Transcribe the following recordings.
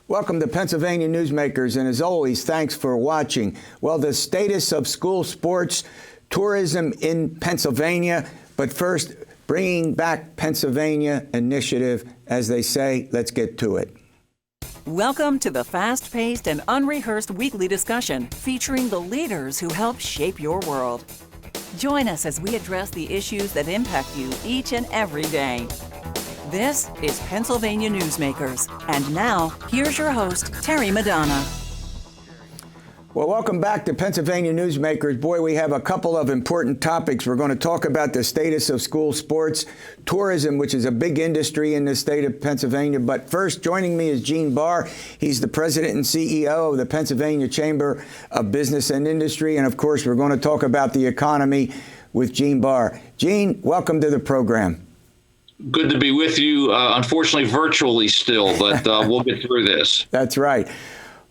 Welcome to Pennsylvania Newsmakers, and as always, thanks for watching. Well, the status of school sports tourism in Pennsylvania, but first, bringing back Pennsylvania initiative, as they say. Let's get to it. Welcome to the fast-paced and unrehearsed weekly discussion featuring the leaders who help shape your world. Join us as we address the issues that impact you each and every day. This is Pennsylvania Newsmakers. And now, here's your host, Terry Madonna. Well, welcome back to Pennsylvania Newsmakers. Boy, we have a couple of important topics. We're going to talk about the status of school sports, tourism, which is a big industry in the state of Pennsylvania. But first, joining me is Gene Barr. He's the president and CEO of the Pennsylvania Chamber of Business and Industry. And of course, we're going to talk about the economy with Gene Barr. Gene, welcome to the program. Good to be with you, unfortunately virtually still, but we'll get through this. That's right.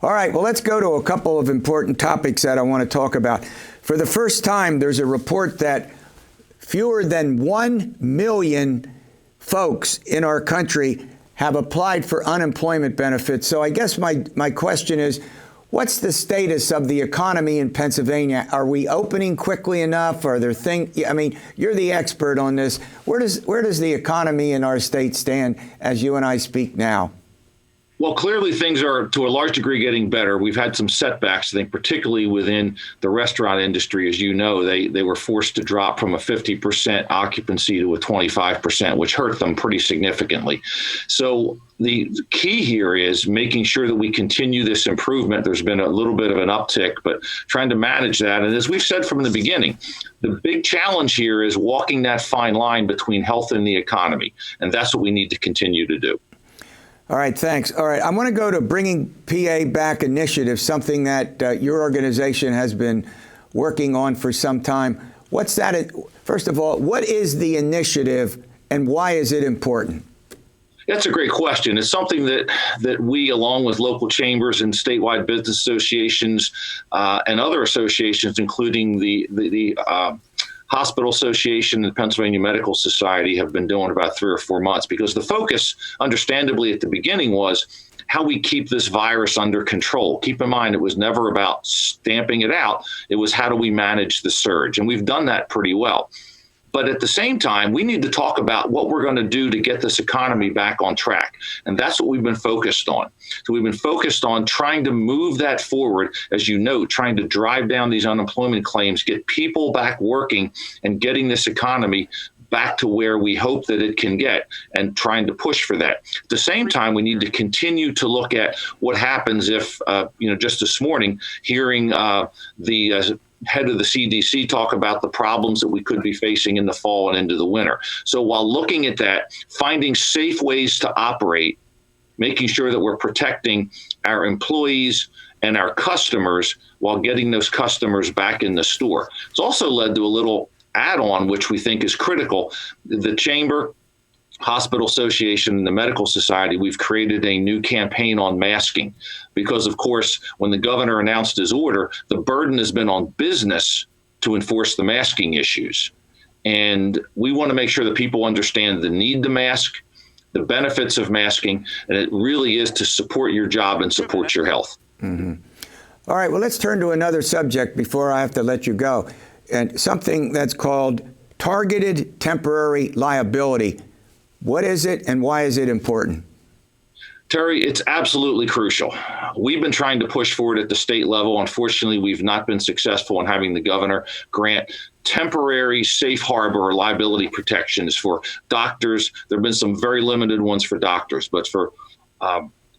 All right, well, let's go to a couple of important topics that I want to talk about. For the first time, there's a report that fewer than 1 million folks in our country have applied for unemployment benefits. So I guess my question is, what's the status of the economy in Pennsylvania? Are we opening quickly enough? Are there things, I mean, you're the expert on this. Where does the economy in our state stand as you and I speak now? Well, clearly things are to a large degree getting better. We've had some setbacks, I think, particularly within the restaurant industry. As you know, they were forced to drop from a 50% occupancy to a 25%, which hurt them pretty significantly. So the key here is making sure that we continue this improvement. There's been a little bit of an uptick, but trying to manage that. And as we've said from the beginning, the big challenge here is walking that fine line between health and the economy. And that's what we need to continue to do. All right, thanks. All right, I want to go to Bringing PA Back initiative, something that your organization has been working on for some time. What's that? First of all, what is the initiative and why is it important? That's a great question. It's something that we, along with local chambers and statewide business associations and other associations, including the Hospital Association and the Pennsylvania Medical Society, have been doing about 3 or 4 months, because the focus, understandably, at the beginning was how we keep this virus under control. Keep in mind, it was never about stamping it out. It was how do we manage the surge? And we've done that pretty well. But at the same time, we need to talk about what we're going to do to get this economy back on track. And that's what we've been focused on. So we've been focused on trying to move that forward, as you know, trying to drive down these unemployment claims, get people back working, and getting this economy back to where we hope that it can get, and trying to push for that. At the same time, we need to continue to look at what happens if, just this morning, hearing the head of the CDC talk about the problems that we could be facing in the fall and into the winter. So while looking at that, finding safe ways to operate, making sure that we're protecting our employees and our customers while getting those customers back in the store. It's also led to a little add-on, which we think is critical. The Chamber, Hospital Association, and the Medical Society, we've created a new campaign on masking because, of course, when the governor announced his order, the burden has been on business to enforce the masking issues. And we want to make sure that people understand the need to mask, the benefits of masking, and it really is to support your job and support your health. Mm-hmm. All right, well, let's turn to another subject before I have to let you go, and something that's called targeted temporary liability. What is it and why is it important? Terry, it's absolutely crucial. We've been trying to push forward at the state level. Unfortunately, we've not been successful in having the governor grant temporary safe harbor or liability protections for doctors. There have been some very limited ones for doctors, but for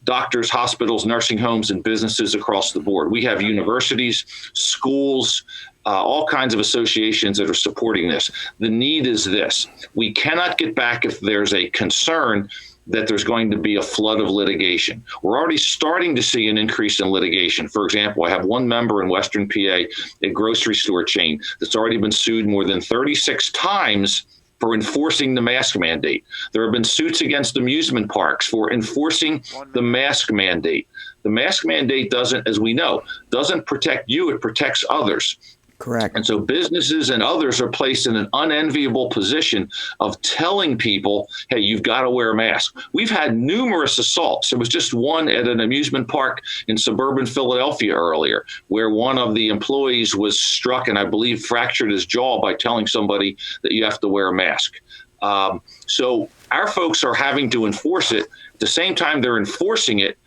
doctors, hospitals, nursing homes, and businesses across the board. We have universities, schools, all kinds of associations that are supporting this. The need is this. We cannot get back if there's a concern that there's going to be a flood of litigation. We're already starting to see an increase in litigation. For example, I have one member in Western PA, a grocery store chain, that's already been sued more than 36 times for enforcing the mask mandate. There have been suits against amusement parks for enforcing the mask mandate. The mask mandate doesn't, as we know, doesn't protect you, it protects others. Correct. And so businesses and others are placed in an unenviable position of telling people, hey, you've got to wear a mask. We've had numerous assaults. There was just one at an amusement park in suburban Philadelphia earlier, where one of the employees was struck and I believe fractured his jaw by telling somebody that you have to wear a mask. So our folks are having to enforce it. At the same time they're enforcing it,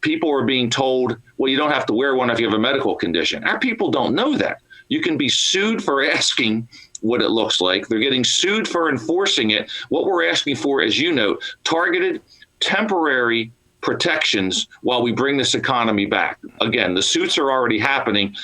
people are being told, well, you don't have to wear one if you have a medical condition. Our people don't know that. You can be sued for asking what it looks like. They're getting sued for enforcing it. What we're asking for, as you note, targeted, temporary protections while we bring this economy back. Again, the suits are already happening.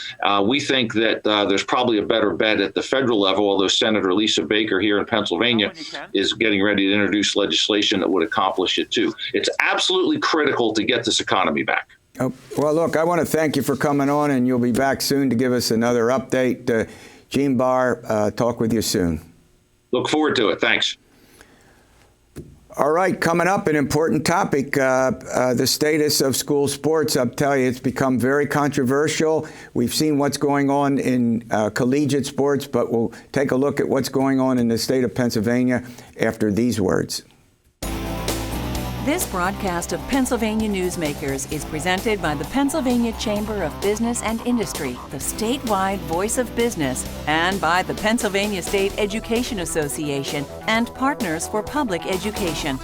We think that there's probably a better bet at the federal level, although Senator Lisa Baker here in Pennsylvania is getting ready to introduce legislation that would accomplish it too. It's absolutely critical to get this economy back. Oh, well, look, I want to thank you for coming on, and you'll be back soon to give us another update. Gene Barr, talk with you soon. Look forward to it. Thanks. All right, coming up, an important topic, the status of school sports. I'll tell you, it's become very controversial. We've seen what's going on in collegiate sports, but we'll take a look at what's going on in the state of Pennsylvania after these words. This broadcast of Pennsylvania Newsmakers is presented by the Pennsylvania Chamber of Business and Industry, the statewide voice of business, and by the Pennsylvania State Education Association and Partners for Public Education,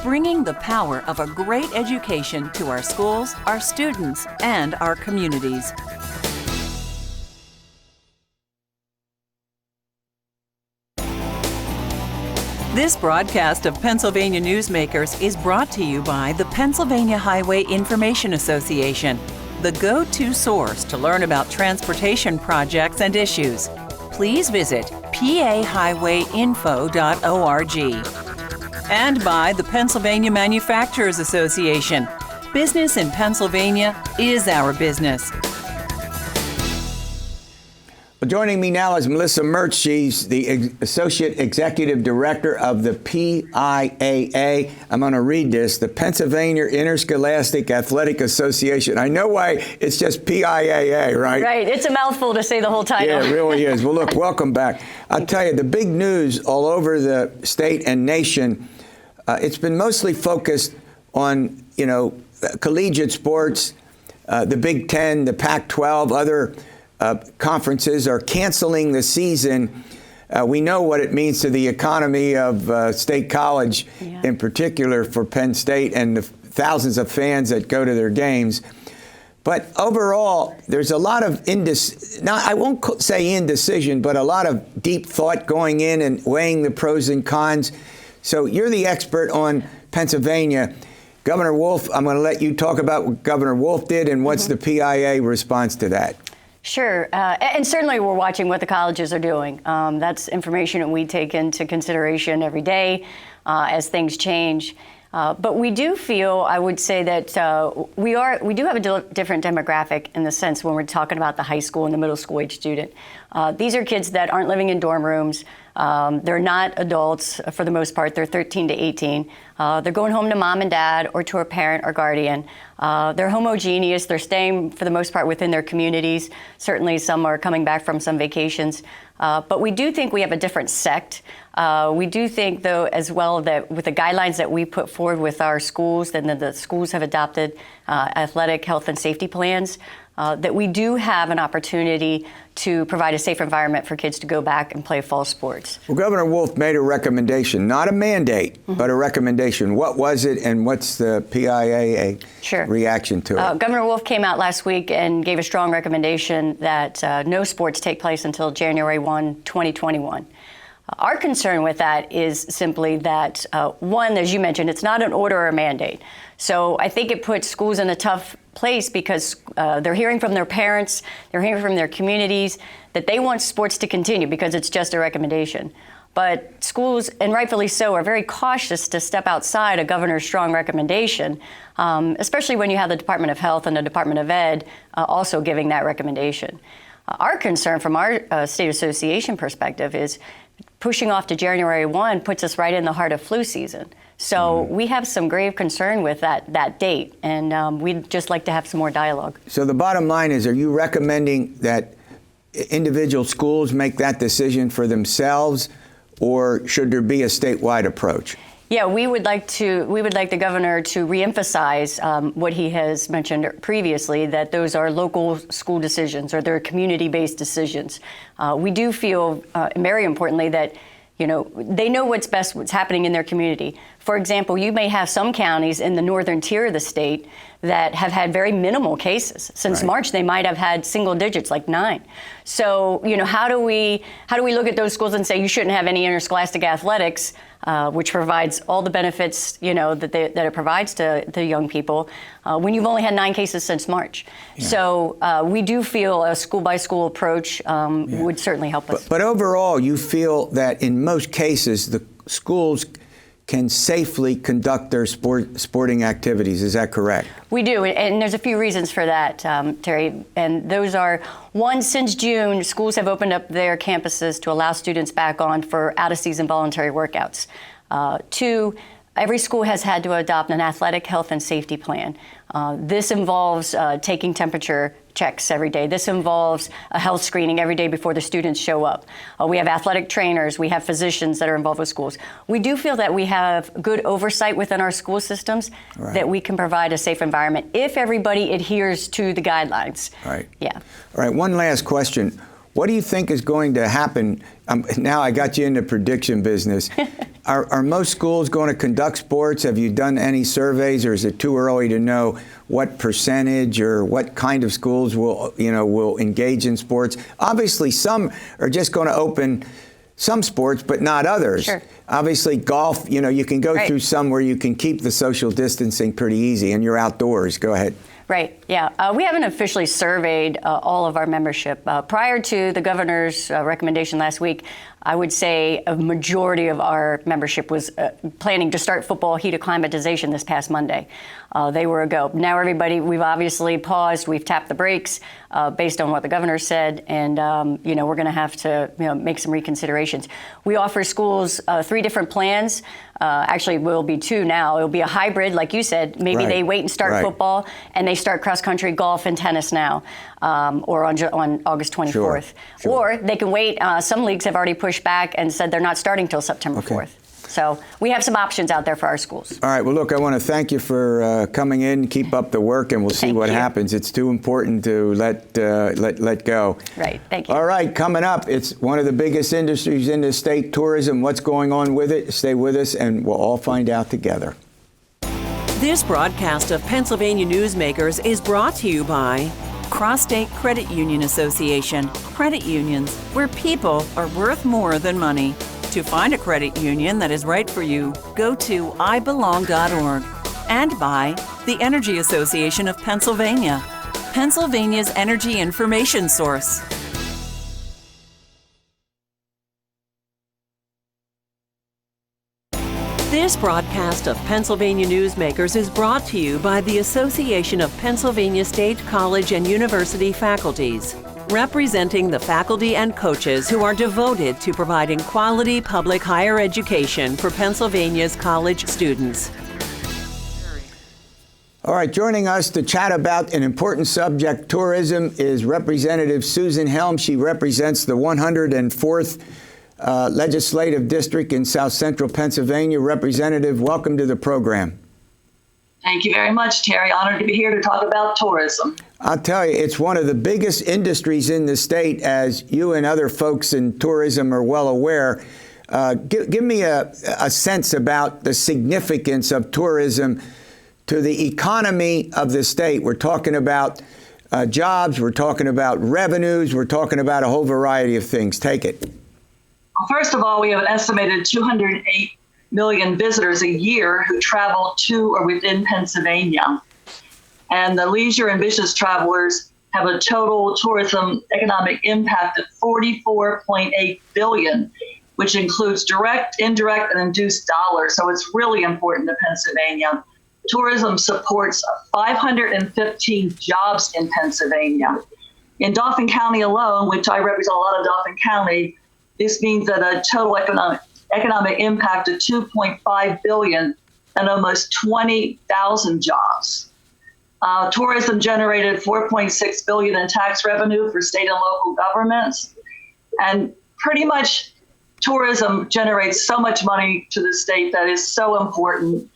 bringing the power of a great education to our schools, our students, and our communities. This broadcast of Pennsylvania Newsmakers is brought to you by the Pennsylvania Highway Information Association, the go-to source to learn about transportation projects and issues. Please visit pahighwayinfo.org. And by the Pennsylvania Manufacturers Association. Business in Pennsylvania is our business. Well, joining me now is Melissa Mertz. She's the Associate Executive Director of the PIAA. I'm going to read this, the Pennsylvania Interscholastic Athletic Association. I know why it's just PIAA, right? Right. It's a mouthful to say the whole title. Yeah, it really is. Well, look, welcome back. I'll tell you, the big news all over the state and nation, it's been mostly focused on, collegiate sports, the Big Ten, the Pac-12, other conferences are canceling the season. We know what it means to the economy of State College, in particular for Penn State and the thousands of fans that go to their games. But overall, there's a lot of I won't say indecision, but a lot of deep thought going in and weighing the pros and cons. So you're the expert on Pennsylvania. Governor Wolf, I'm going to let you talk about what Governor Wolf did and what's the PIAA response to that. Sure. And certainly we're watching what the colleges are doing. That's information that we take into consideration every day as things change. But we do feel, I would say that we do have a different demographic in the sense when we're talking about the high school and the middle school age student. These are kids that aren't living in dorm rooms. They're not adults for the most part. They're 13 to 18. They're going home to mom and dad or to a parent or guardian. They're homogeneous. They're staying for the most part within their communities. Certainly some are coming back from some vacations. But we do think we have a different sect. We do think, though, as well, that with the guidelines that we put forward with our schools, and that the schools have adopted athletic health and safety plans, that we do have an opportunity to provide a safe environment for kids to go back and play fall sports. Well, Governor Wolf made a recommendation, not a mandate, but a recommendation. What was it, and what's the PIAA reaction to it? Governor Wolf came out last week and gave a strong recommendation that no sports take place until January 1, 2021. Our concern with that is simply that, one, as you mentioned, it's not an order or a mandate. So I think it puts schools in a tough place because they're hearing from their parents, they're hearing from their communities that they want sports to continue because it's just a recommendation. But schools, and rightfully so, are very cautious to step outside a governor's strong recommendation, especially when you have the Department of Health and the Department of Ed also giving that recommendation. Our concern from our state association perspective is pushing off to January 1 puts us right in the heart of flu season. So we have some grave concern with that date, and we'd just like to have some more dialogue. So the bottom line is, are you recommending that individual schools make that decision for themselves, or should there be a statewide approach? Yeah, we would like the governor to reemphasize what he has mentioned previously, that those are local school decisions or they're community-based decisions. We do feel, very importantly, that they know what's best, what's happening in their community. For example, you may have some counties in the northern tier of the state that have had very minimal cases. Since March, they might have had single digits, like 9. So, how do we look at those schools and say you shouldn't have any interscholastic athletics, which provides all the benefits, that it provides to young people, when you've only had 9 cases since March? Yeah. So we do feel a school-by-school approach would certainly help us. But overall, you feel that in most cases, the schools can safely conduct their sporting activities. Is that correct? We do, and there's a few reasons for that, Terry. And those are, one, since June, schools have opened up their campuses to allow students back on for out-of-season voluntary workouts. 2, every school has had to adopt an athletic health and safety plan. This involves taking temperature checks every day. This involves a health screening every day before the students show up. We have athletic trainers. We have physicians that are involved with schools. We do feel that we have good oversight within our school systems, that we can provide a safe environment if everybody adheres to the guidelines. Right. Yeah. All right, one last question. What do you think is going to happen? Now I got you in the prediction business. Are most schools going to conduct sports? Have you done any surveys, or is it too early to know what percentage or what kind of schools will engage in sports? Obviously, some are just going to open some sports, but not others. Sure. Obviously, golf, you can go through some where you can keep the social distancing pretty easy, and you're outdoors. Go ahead. Right, yeah. We haven't officially surveyed all of our membership. Prior to the governor's recommendation last week, I would say a majority of our membership was planning to start football heat acclimatization this past Monday. They were a go. Now we've obviously paused. We've tapped the brakes based on what the governor said, and we're going to have to make some reconsiderations. We offer schools 3 different plans. Actually, will be 2 now. It'll be a hybrid, like you said. Maybe they wait and start football, and they start cross country, golf, and tennis now, or on August 24th. Sure. Or they can wait. Some leagues have already pushed back and said they're not starting till September 4th. So we have some options out there for our schools. All right. Well, look, I want to thank you for coming in. Keep up the work, and we'll see what happens. It's too important to let go. Right. Thank you. All right. Coming up, it's one of the biggest industries in the state, tourism. What's going on with it? Stay with us, and we'll all find out together. This broadcast of Pennsylvania Newsmakers is brought to you by Cross-State Credit Union Association. Credit unions, where people are worth more than money. To find a credit union that is right for you, go to ibelong.org. And by the Energy Association of Pennsylvania, Pennsylvania's energy information source. This broadcast of Pennsylvania Newsmakers is brought to you by the Association of Pennsylvania State College and University Faculties, representing the faculty and coaches who are devoted to providing quality public higher education for Pennsylvania's college students. All right, joining us to chat about an important subject, tourism, is Representative Susan Helm. She represents the 104th Legislative District in South Central Pennsylvania. Representative, welcome to the program. Thank you very much, Terry. Honored to be here to talk about tourism. I'll tell you, it's one of the biggest industries in the state, as you and other folks in tourism are well aware. Give me a sense about the significance of tourism to the economy of the state. We're talking about jobs, we're talking about revenues, we're talking about a whole variety of things. Take it. Well, first of all, we have an estimated 208 million visitors a year who travel to or within Pennsylvania. And the leisure and business travelers have a total tourism economic impact of $44.8 billion, which includes direct, indirect, and induced dollars. So it's really important to Pennsylvania. Tourism supports 515 jobs in Pennsylvania. In Dauphin County alone, which I represent a lot of Dauphin County, this means that a total economic impact of $2.5 billion and almost 20,000 jobs. Tourism generated $4.6 billion in tax revenue for state and local governments. And pretty much tourism generates so much money to the state that is so important.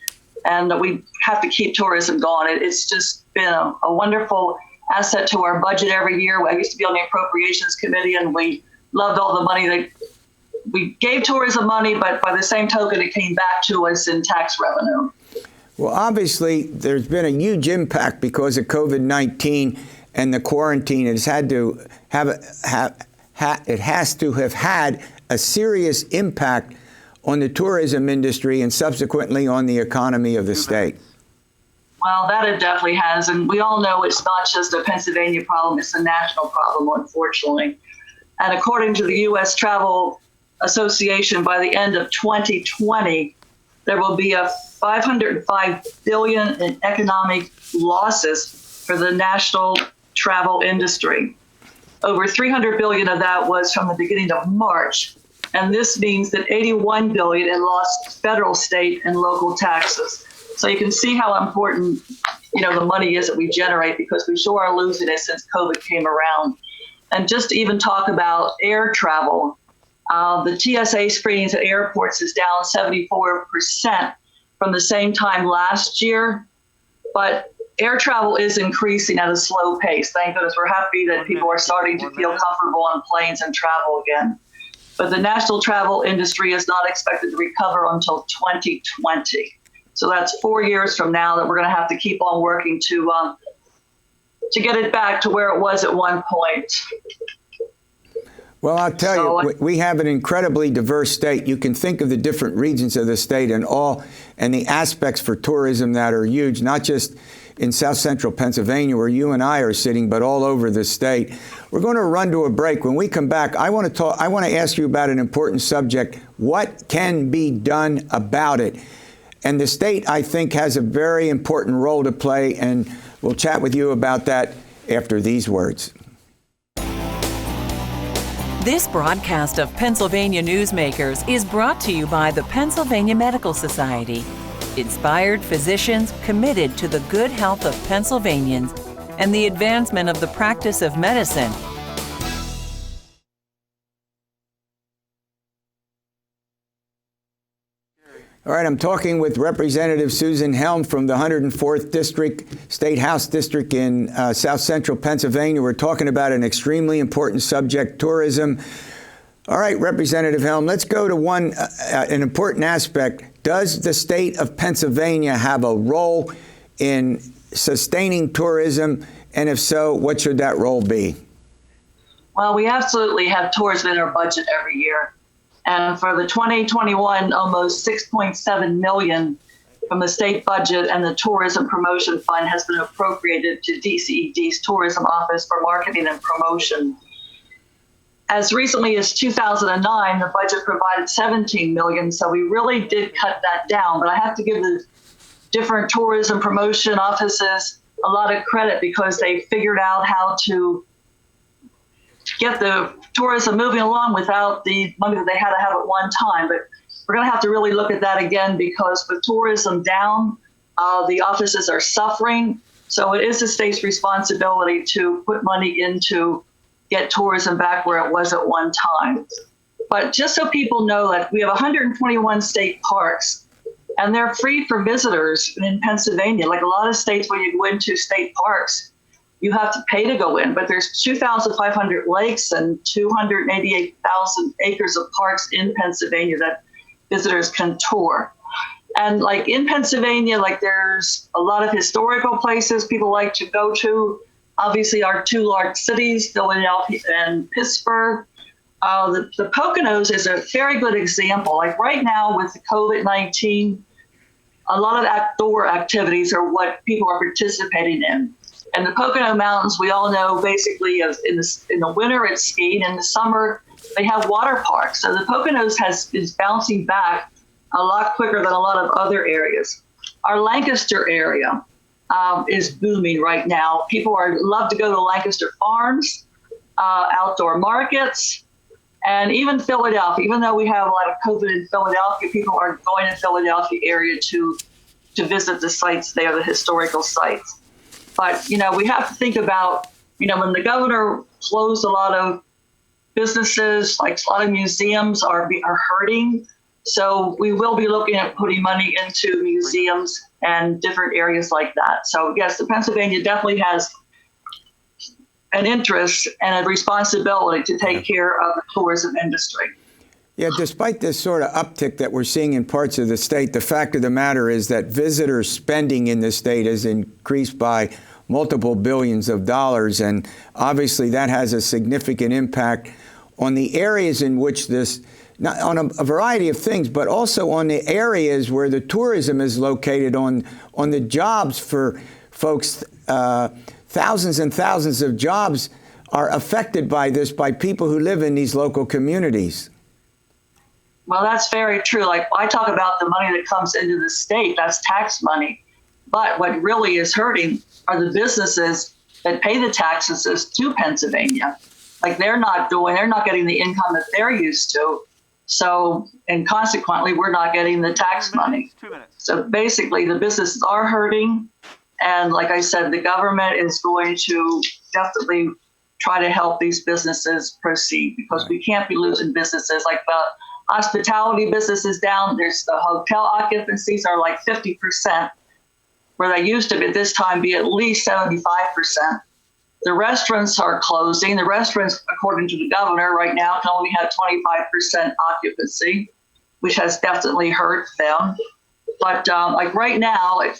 And we have to keep tourism going. It's just been a wonderful asset to our budget every year. I used to be on the Appropriations Committee, and we loved all the money that we gave tourism money, but by the same token, it came back to us in tax revenue. Well, obviously, there's been a huge impact because of COVID-19 and the quarantine. It has to have had a serious impact on the tourism industry and subsequently on the economy of the state. Well, that it definitely has. And we all know it's not just a Pennsylvania problem, it's a national problem, unfortunately. And according to the U.S. Travel Association, by the end of 2020, there will be a $505 billion in economic losses for the national travel industry. Over $300 billion of that was from the beginning of March. And this means that $81 billion in lost federal, state, and local taxes. So you can see how important, the money is that we generate, because we sure are losing it since COVID came around. And just to even talk about air travel, the TSA screenings at airports is down 74% from the same time last year. But air travel is increasing at a slow pace. Thank goodness. We're happy that people are starting to feel comfortable on planes and travel again. But the national travel industry is not expected to recover until 2020. So that's 4 years from now that we're going to have to keep on working to get it back to where it was at one point. Well, I'll tell you, we have an incredibly diverse state. You can think of the different regions of the state and the aspects for tourism that are huge, not just in South Central Pennsylvania where you and I are sitting, but all over the state. We're going to run to a break. When we come back, I want to ask you about an important subject. What can be done about it? And the state, I think, has a very important role to play, and we'll chat with you about that after these words. This broadcast of Pennsylvania Newsmakers is brought to you by the Pennsylvania Medical Society. Inspired physicians committed to the good health of Pennsylvanians and the advancement of the practice of medicine. All right, I'm talking with Representative Susan Helm from the 104th District, State House District in South Central Pennsylvania. We're talking about an extremely important subject, tourism. All right, Representative Helm, let's go to an important aspect. Does the state of Pennsylvania have a role in sustaining tourism? And if so, what should that role be? Well, we absolutely have tourism in our budget every year. And for the 2021, almost $6.7 million from the state budget and the Tourism Promotion Fund has been appropriated to DCED's Tourism Office for Marketing and Promotion. As recently as 2009, the budget provided $17 million, so we really did cut that down. But I have to give the different tourism promotion offices a lot of credit because they figured out how to get the tourism moving along without the money that they had to have at one time. But we're going to have to really look at that again, because with tourism down, the offices are suffering. So it is the state's responsibility to put money into get tourism back where it was at one time. But just so people know that we have 121 state parks, and they're free for visitors in Pennsylvania. Like a lot of states, when you go into state parks, you have to pay to go in, but there's 2,500 lakes and 288,000 acres of parks in Pennsylvania that visitors can tour. And like in Pennsylvania, like there's a lot of historical places people like to go to. Obviously, our two large cities, Philadelphia and Pittsburgh. The Poconos is a very good example. Like right now with the COVID-19, a lot of outdoor activities are what people are participating in. And the Pocono Mountains, we all know, basically in the winter it's skiing. In the summer, they have water parks. So the Poconos is bouncing back a lot quicker than a lot of other areas. Our Lancaster area is booming right now. People love to go to Lancaster Farms, outdoor markets, and even Philadelphia. Even though we have a lot of COVID in Philadelphia, people are going to Philadelphia area to visit the sites there, the historical sites. But, we have to think about, when the governor closed a lot of businesses, like a lot of museums are hurting. So we will be looking at putting money into museums and different areas like that. So yes, the Pennsylvania definitely has an interest and a responsibility to take care of the tourism industry. Yeah, despite this sort of uptick that we're seeing in parts of the state, the fact of the matter is that visitor spending in the state has increased by multiple billions of dollars, and obviously that has a significant impact on the areas in which this, not on a variety of things, but also on the areas where the tourism is located, on the jobs for folks. Thousands and thousands of jobs are affected by this, by people who live in these local communities. Well, that's very true. Like, I talk about the money that comes into the state, that's tax money. But what really is hurting are the businesses that pay the taxes to Pennsylvania. Like, they're not getting the income that they're used to. So, and consequently, we're not getting the tax money. 2 minutes. So basically, the businesses are hurting. And like I said, the government is going to definitely try to help these businesses proceed, because we can't be losing businesses. Like the hospitality business is down. There's the hotel occupancies are like 50%, where they used to be at this time be at least 75%. The restaurants are closing. The restaurants, according to the governor, right now can only have 25% occupancy, which has definitely hurt them. But like right now, it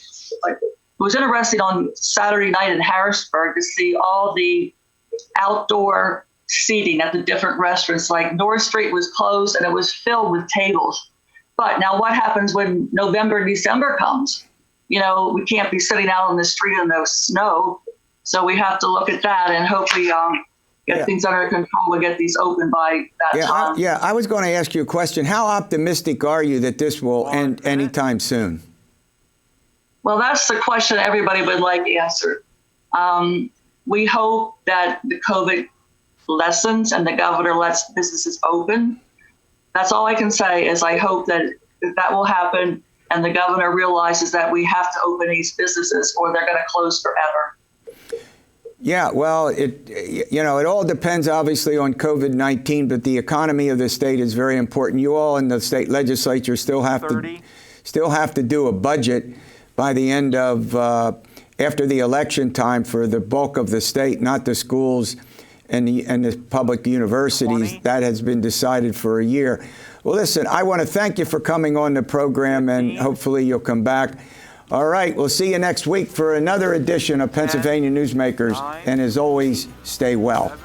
was interesting on Saturday night in Harrisburg to see all the outdoor seating at the different restaurants. Like North Street was closed and it was filled with tables. But now what happens when November and December comes? We can't be sitting out on the street in the snow. So we have to look at that and hopefully get things under control and get these open by that time. I was going to ask you a question. How optimistic are you that this will end anytime soon? Well, that's the question everybody would like answered. We hope that the COVID lessens and the governor lets businesses open. That's all I can say is I hope that will happen and the governor realizes that we have to open these businesses or they're going to close forever. Yeah, well, it all depends obviously on COVID-19, but the economy of the state is very important. You all in the state legislature still have to do a budget by the end of after the election time for the bulk of the state, not the schools and the public universities. That has been decided for a year. Well, listen, I want to thank you for coming on the program, and hopefully you'll come back. All right, we'll see you next week for another edition of Pennsylvania Newsmakers, and as always, stay well.